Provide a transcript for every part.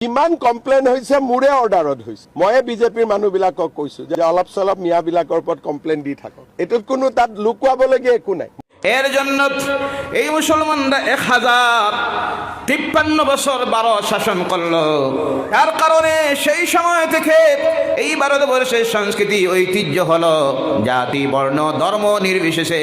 ইমান complain হৈছে মোৰে অৰ্ডাৰত হৈছে। ময়ে বিজেপিৰ মানুহবিলাকক কৈছো যে অলপ চলপ মিয়াবিলাকৰ ওপৰত কমপ্লেইন দি থাকক। এটোত কোনো তাত লুকুৱাবলগীয়া একো নাই। এর জন্য এই মুসলমানরা 1053 বছর ভারত শাসন করলো। তার কারণে সেই সময় থেকে এই ভারতবর্ষের সংস্কৃতি ঐতিহ্য হলো জাতি বর্ণ ধর্ম নির্বিশেষে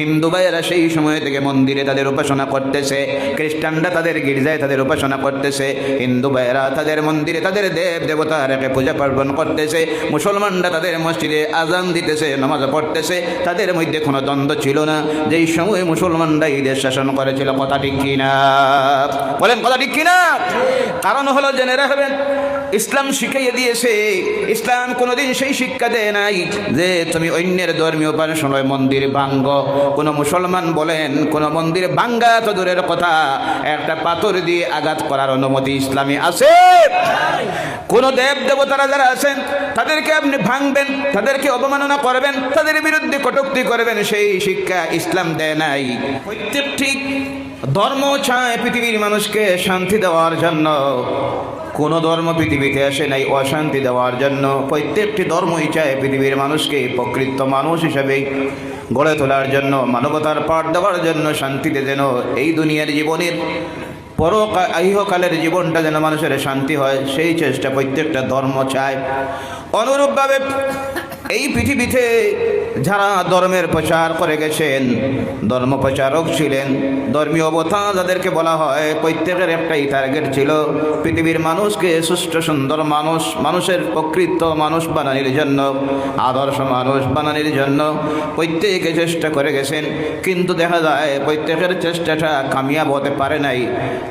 হিন্দু ভাইয়েরা সেই সময় থেকে মন্দিরে তাদের উপাসনা করতেছে, খ্রিস্টানরা তাদের গির্জায় তাদের উপাসনা করতেছে, হিন্দু ভাইয়েরা তাদের মন্দিরে তাদের দেব দেবতা রেখে পূজা পার্বণ করতেছে, মুসলমানরা তাদের মসজিদে আজান দিতেছে, নামাজ পড়তেছে। তাদের মধ্যে কোনো দ্বন্দ্ব ছিল না। এই সময় মুসলমানরা এই দেশ শাসন করেছিল। কথা ঠিক কিনা বলেন? কথা ঠিক কিনা? কারণ হলো জেনে রাখবেন, ইসলাম শিখাইয়ে দিয়েছে। ইসলাম কোনোদিন সেই শিক্ষা দেয় নাই যে তুমি অন্যের ধর্মীয় উপাসনায় মন্দির ভাঙ্গ। কোনো মুসলমান বলেন কোন মন্দির ভাঙ্গা তো দূরের কথা, একটা পাথর দিয়ে আঘাত করার অনুমতি ইসলামে আছে? কোন দেব দেবতারা যারা আছেন তাদেরকে আপনি ভাঙবেন, তাদেরকে অবমাননা করবেন, তাদের বিরুদ্ধে কটূক্তি করবেন, সেই শিক্ষা ইসলাম দেয় নাই। প্রত্যেকটি ধর্ম চায় পৃথিবীর মানুষকে শান্তি দেওয়ার জন্য। কোন ধর্ম পৃথিবীতে আসে নাই অশান্তি দেওয়ার জন্য। প্রত্যেকটি ধর্মই চায় পৃথিবীর মানুষকে প্রকৃত মানুষ হিসাবে গড়ে তোলার জন্য, মানবতার পাঠ দেওয়ার জন্য, শান্তিতে যেন এই দুনিয়ার জীবনের ইহকালের জীবনটা যেন মানুষের শান্তি হয়, সেই চেষ্টা প্রত্যেকটা ধর্ম চায়। অনুরূপভাবে এই পৃথিবীতে যারা ধর্মের প্রচার করে গেছেন, ধর্ম প্রচারক ছিলেন, ধর্মীয় অবতা যাদেরকে বলা হয়, প্রত্যেকের একটাই টার্গেট ছিল পৃথিবীর মানুষকে সুষ্ঠ সুন্দর মানুষ, মানুষের প্রকৃত মানুষ বানানোর জন্য, আদর্শ মানুষ বানানোর জন্য প্রত্যেকে চেষ্টা করে গেছেন। কিন্তু দেখা যায় প্রত্যেকের চেষ্টাটা কামিয়াব হতে পারে নাই।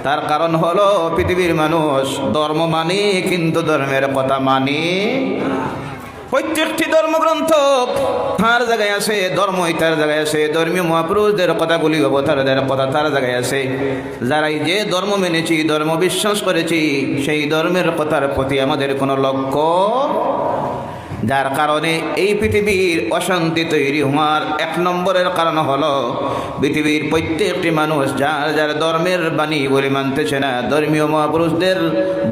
তার কারণ হলো পৃথিবীর মানুষ ধর্ম মানে কিন্তু ধর্মের কথা মানে। প্রত্যেকটি ধর্মগ্রন্থ তার জায়গায় আছে, ধর্মই তার জায়গায় আছে, ধর্মীয় মহাপুরুষদের কথাগুলি অবতারদের কথা তার জায়গায় আছে। যারাই যে ধর্ম মেনেছি, ধর্ম বিশ্বাস করেছি, সেই ধর্মের কথার প্রতি আমাদের কোনো লক্ষ্য, যার কারণে এই পৃথিবীর অশান্তি তৈরি হওয়ার 1 নম্বরের কারণ হলো পৃথিবীর প্রত্যেকটি মানুষ যার যার ধর্মের বাণী বলে মানতেছে না। ধর্মীয় মহাপুরুষদের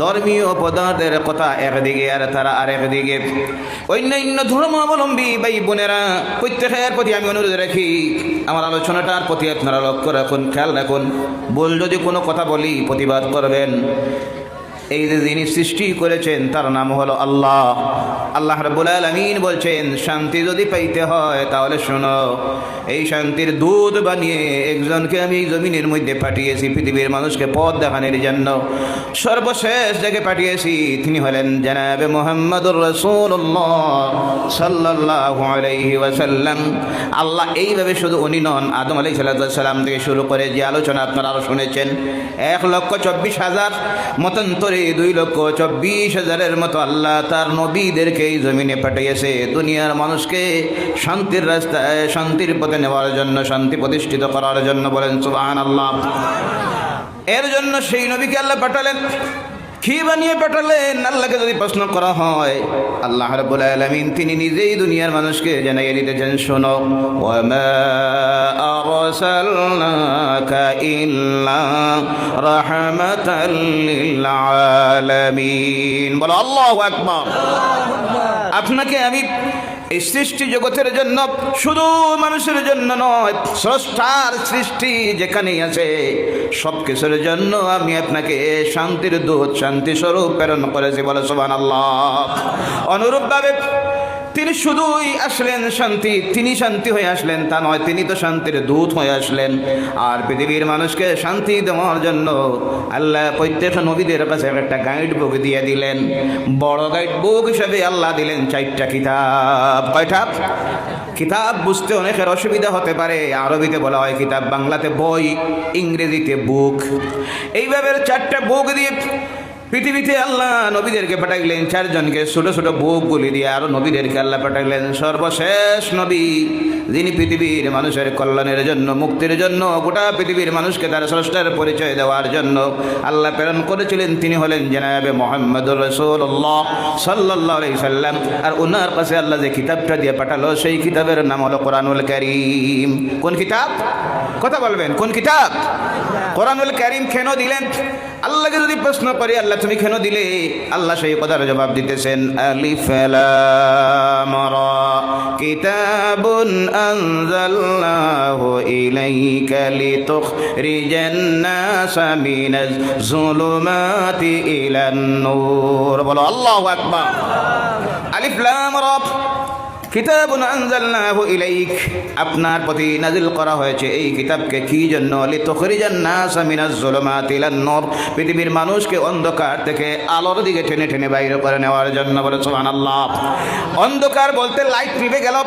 ধর্মীয় পদার্থের কথা একদিকে আর তারা আরেকদিকে। অন্যান্য ধর্মাবলম্বী ভাই বোনেরা, প্রত্যেকের প্রতি আমি অনুরোধ রাখি, আমার আলোচনাটার প্রতি আপনারা লক্ষ্য রাখুন, খেয়াল রাখুন। ভুল যদি কোনো কথা বলি প্রতিবাদ করবেন। এই যে যিনি সৃষ্টি করেছেন তার নাম হলো আল্লাহ। আল্লাহ রাব্বুল আলামিন বলছেন, শান্তি যদি পাইতে হয় তাহলে শোনো, এই শান্তির দুধ বানিয়ে একজনকে আমি জমিনের মধ্যে পাঠিয়েছি পৃথিবীর মানুষকে পথ দেখানোর জন্য। সর্বশেষ যাকে পাঠিয়েছি তিনি হলেন জনাবে মুহাম্মদুর রাসূলুল্লাহ সাল্লাল্লাহু আলাইহি ওয়াসাল্লাম। আল্লাহ এইভাবে শুধু উনি নন, আদম আলাইহিস সালাম থেকে শুরু করে যে আলোচনা আপনারা আরো শুনেছেন, 1,24,000 মতান্তরে 2,24,000-এর মতো আল্লাহ তার নবীদেরকে এই জমিনে পাঠিয়েছে দুনিয়ার মানুষকে শান্তির রাস্তায়, শান্তির পথে নেওয়ার জন্য, শান্তি প্রতিষ্ঠিত করার জন্য। বলেন সুবহানাল্লাহ। এর জন্য সেই নবীকে আল্লাহ পাঠালেন। কি বানিয়ে পাঠালেন? আল্লাহকে যদি প্রশ্ন করা হয়, আল্লাহ রাব্বুল আলামিন তিনি নিজেই দুনিয়ার মানুষকে জানাইয়ে দিতেছেন, শোনো, ওয়ামা আরসালনাকা ইল্লা রাহমাতাল লিল আলামিন। বলো আল্লাহু আকবার। আপনাকে আমি এই সৃষ্টি জগতের জন্য, শুধু মানুষের জন্য নয়, স্রষ্টার সৃষ্টি যেখানেই আছে সব কিছুর জন্য আমি আপনাকে শান্তির দূত, শান্তি স্বরূপ প্রেরণ করেছি। বলে সুবহানাল্লাহ। অনুরূপভাবে তিনি শুধুই আসলেন শান্তি, তিনি শান্তি হয়ে আসলেন তা নয়, তিনি তো শান্তির দূত হয়ে আসলেন। আর পৃথিবীর মানুষকে শান্তি দেওয়ার জন্য আল্লাহ প্রত্যেক নবীদের কাছে একটা গাইড বুক দিয়ে দিলেন। বড় গাইড বুক হিসেবে আল্লাহ দিলেন 4টা কিতাব। কয়টা কিতাব? বুঝতে অনেকের অসুবিধা হতে পারে। আরবিতে বলা হয় কিতাব, বাংলাতে বই, ইংরেজিতে বুক। এইভাবে 4টা বুক দিয়ে পৃথিবীতে আল্লাহ নবীদেরকে পাঠাইলেন। 4 জনকে ছোট ছোট বুকগুলি দিয়ে আরো নবীদেরকে আল্লাহ পাঠাইলেন। সর্বশেষ নবী যিনি পৃথিবীর মানুষের কল্যাণের জন্য, মুক্তির জন্য, গোটা পৃথিবীর মানুষকে তার স্রষ্টার পরিচয় দেওয়ার জন্য আল্লাহ প্রেরণ করেছিলেন, তিনি হলেন জনাবে মুহাম্মদুর রাসূলুল্লাহ সাল্লাল্লাহু আলাইহি সাল্লাম। আর ওনার কাছে আল্লাহ যে কিতাবটা দিয়ে পাঠালো সেই কিতাবের নাম হলো কোরআনুল কারীম। কোন কিতাব? কথা বলবেন, কোন কিতাব? কোরআনুল কারীম কেন দিলেন? আল্লাহকে যদি প্রশ্ন করি, আল্লাহ তুমি কেন দিলে, আল্লাহ সেই কথার জবাব দিতেছেন, আলিফ লাম রা কিতাবুন আনজালনাহু ইলাইকা লিতুখরিজান নাসা মিনাজ যুলুমাতি ইলান নূর। বলো আল্লাহু আকবার। আলিফ লাম রা কিতাবুন আনজালনাহু ইলাইক, আপনার প্রতি নাজিল করা হয়েছে এই কিতাবকে কি জন্য? লিতুখরিজান নাসা মিনাজ যুলুমাতি ইলান নূর, পৃথিবীর মানুষকে অন্ধকার থেকে আলোর দিকে টেনে টেনে বাইরে করে নেওয়ার জন্য। বলে সুবহানাল্লাহ। অন্ধকার বলতে লাইট নিভে গেল,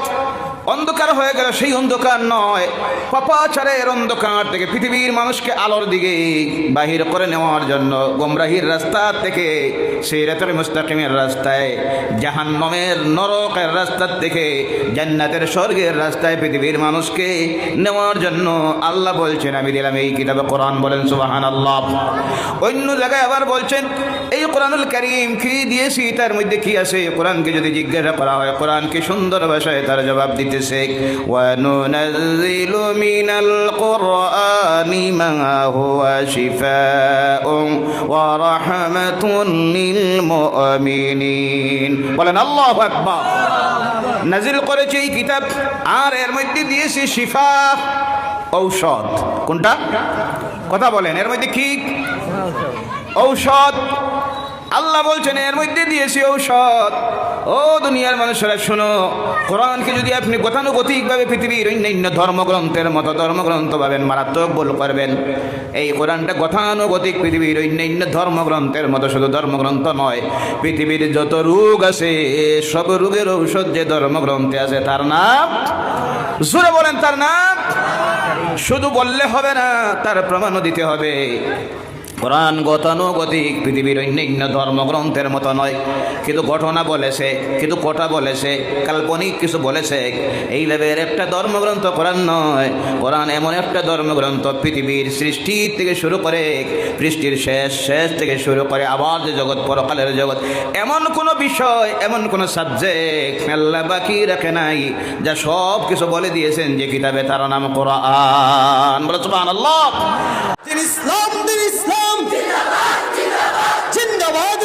অন্ধকার হয়ে গেল, সেই অন্ধকার নয়, পাপাচারের অন্ধকার থেকে পৃথিবীর মানুষকে আলোর দিকে বাহির করে নেওয়ার জন্য, গোমরাহির রাস্তা থেকে সিরাতুল মুস্তাকিমের রাস্তায়, জাহান্নামের নরকের রাস্তা থেকে জান্নাতের স্বর্গের রাস্তায় পৃথিবীর মানুষকে নেওয়ার জন্য আল্লাহ বলছেন আমি দিলাম এই কিতাবে কোরআন। বলেন সুবহানাল্লাহ। অন্য জায়গায় আবার বলছেন এই কোরআনুল কারীম কি দিয়েছি, তার মধ্যে কি আছে? কোরআনকে যদি জিজ্ঞাসা করা হয়, কোরআন কি সুন্দর ভাষায় তার জবাব দিতেছে, ওয়া নুনাজ্জিলু মিনাল কুরআনি মা হুয়া শিফাউন ওয়া রাহমাতুন লিল মুমিনিন। বলেন আল্লাহু আকবার। নাজিল করেছে এই কিতাব, আর এর মধ্যে দিয়েছে শিফা, ঔষধ। কোনটা? কথা বলেন, এর মধ্যে কি? ঔষধ। আল্লাহ বলছেন এর মধ্যে দিয়েছি ঔষধ। ও দুনিয়ার মানুষেরা শোনো, কোরআনকে যদি আপনি গতানুগতিকভাবে পৃথিবীর অন্যান্য ধর্মগ্রন্থের মতো ধর্মগ্রন্থ ভাবেন, মারাত্মক ভুল করবেন। এই কোরআনটা গতানুগতিক পৃথিবীর অন্যান্য ধর্মগ্রন্থের মতো শুধু ধর্মগ্রন্থ নয়, পৃথিবীর যত রোগ আছে সব রোগের ঔষধ যে ধর্মগ্রন্থে আছে তার নাম, জোরে বলেন তার নাম। শুধু বললে হবে না, তার প্রমাণও দিতে হবে। কোরআন গতানুগতিক পৃথিবীর অন্যান্য ধর্মগ্রন্থের মতো নয়, কিন্তু ঘটনা বলেছে, কিন্তু কথা বলেছে, কাল্পনিক কিছু বলেছে, এইভাবে একটা ধর্মগ্রন্থ কোরআন নয়। কোরআন এমন একটা ধর্মগ্রন্থ, পৃথিবীর সৃষ্টি থেকে শুরু করে সৃষ্টির শেষ থেকে শুরু করে আবার যে জগৎ, পরকালের জগৎ, এমন কোনো বিষয়, এমন কোনো সাবজেক্ট আল্লাহ বাকি রাখে নাই, যা সব কিছু বলে দিয়েছেন যে কিতাবে, তার নাম কোরআন। বলে সুবহানাল্লাহ। দিন ইসলাম, দিন ইসলাম জিন্দাবাদ, জিন্দাবাদ,